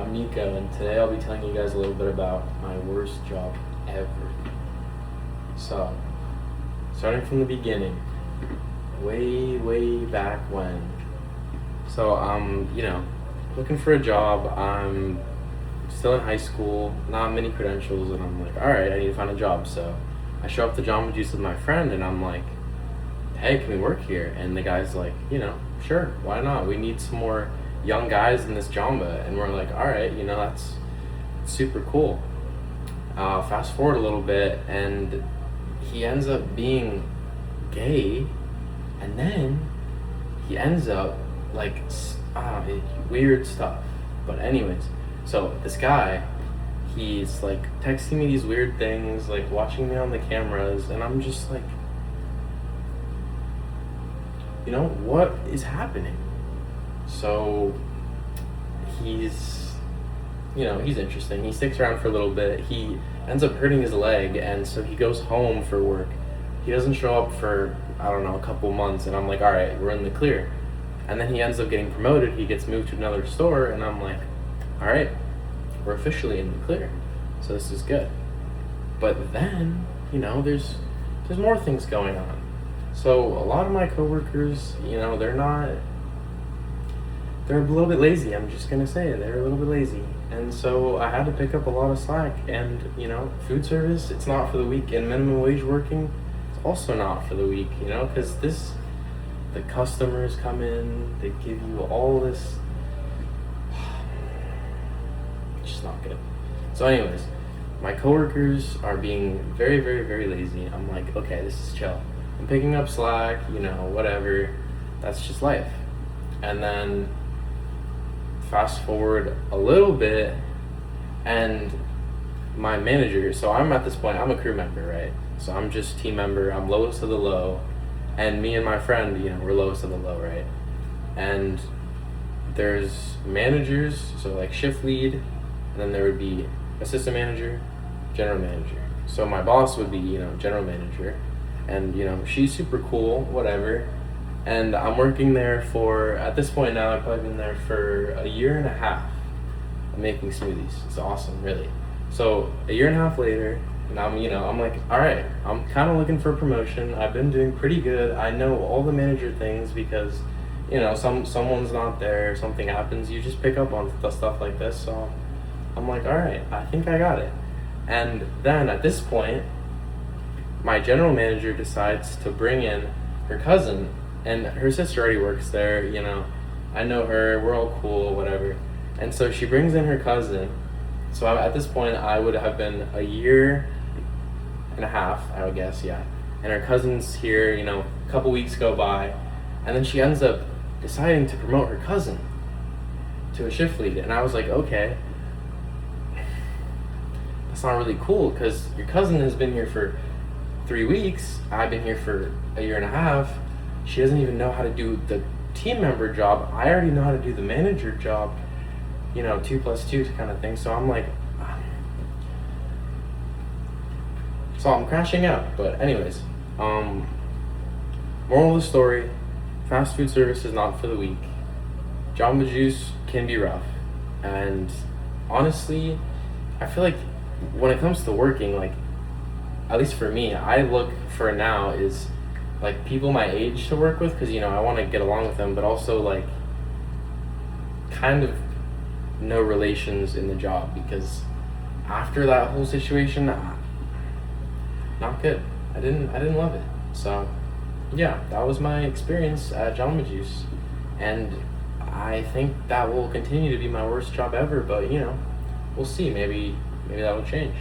I'm Nico, and today I'll be telling you guys a little bit about my worst job ever. So, starting from the beginning, way back when. So, looking for a job. I'm still in high school, not many credentials, and I'm like, all right, I need to find a job. So, I show up to Jamba Juice with my friend, and I'm like, hey, can we work here? And the guy's like, sure, why not? We need some more young guys in this Jamba. And we're like, all right, that's super cool. Fast forward a little bit, and he ends up being gay, and then he ends up like weird stuff. But anyways, so this guy, he's like texting me these weird things, like watching me on the cameras, and I'm just like, what is happening? So he's interesting. He sticks around for a little bit. He ends up hurting his leg, and so he goes home for work. He doesn't show up for, a couple months, and I'm like, all right, we're in the clear. And then he ends up getting promoted. He gets moved to another store, and I'm like, all right, we're officially in the clear. So this is good. But then, there's more things going on. So a lot of my coworkers, they're a little bit lazy. I'm just gonna say it. They're a little bit lazy. And so I had to pick up a lot of slack. And, food service, it's not for the weak. And minimum wage working, it's also not for the weak, because the customers come in, they give you all this. It's just not good. So anyways, my coworkers are being very, very, very lazy. I'm like, okay, this is chill. I'm picking up slack, whatever. That's just life. And then fast forward a little bit, and my manager, so I'm at this point, I'm a crew member, right? So I'm just team member, I'm lowest of the low, and me and my friend, we're lowest of the low, right? And there's managers, so like shift lead, and then there would be assistant manager, general manager. So my boss would be, general manager, and she's super cool, whatever. And I'm working there for, at this point now, I've probably been there for a year and a half. I'm making smoothies. It's awesome, really. So a year and a half later, and I'm like, all right, I'm kind of looking for a promotion. I've been doing pretty good. I know all the manager things because, someone's not there, something happens. You just pick up on stuff like this. So I'm like, all right, I think I got it. And then at this point, my general manager decides to bring in her cousin. And her sister already works there, I know her, we're all cool, whatever. And so she brings in her cousin. So at this point, I would have been a year and a half, I would guess, yeah. And her cousin's here, a couple weeks go by. And then she ends up deciding to promote her cousin to a shift lead. And I was like, okay, that's not really cool because your cousin has been here for 3 weeks. I've been here for a year and a half. She doesn't even know how to do the team member job. I already know how to do the manager job, 2+2 kind of thing. So I'm like, so I'm crashing out. But anyways, moral of the story, fast food service is not for the weak. Jamba Juice can be rough. And honestly, I feel like when it comes to working, like, at least for me, I look for now is like people my age to work with because I want to get along with them, but also like kind of no relations in the job because after that whole situation, not good. I didn't love it. So yeah, that was my experience at Jamba Juice, and I think that will continue to be my worst job ever. But we'll see. Maybe that will change.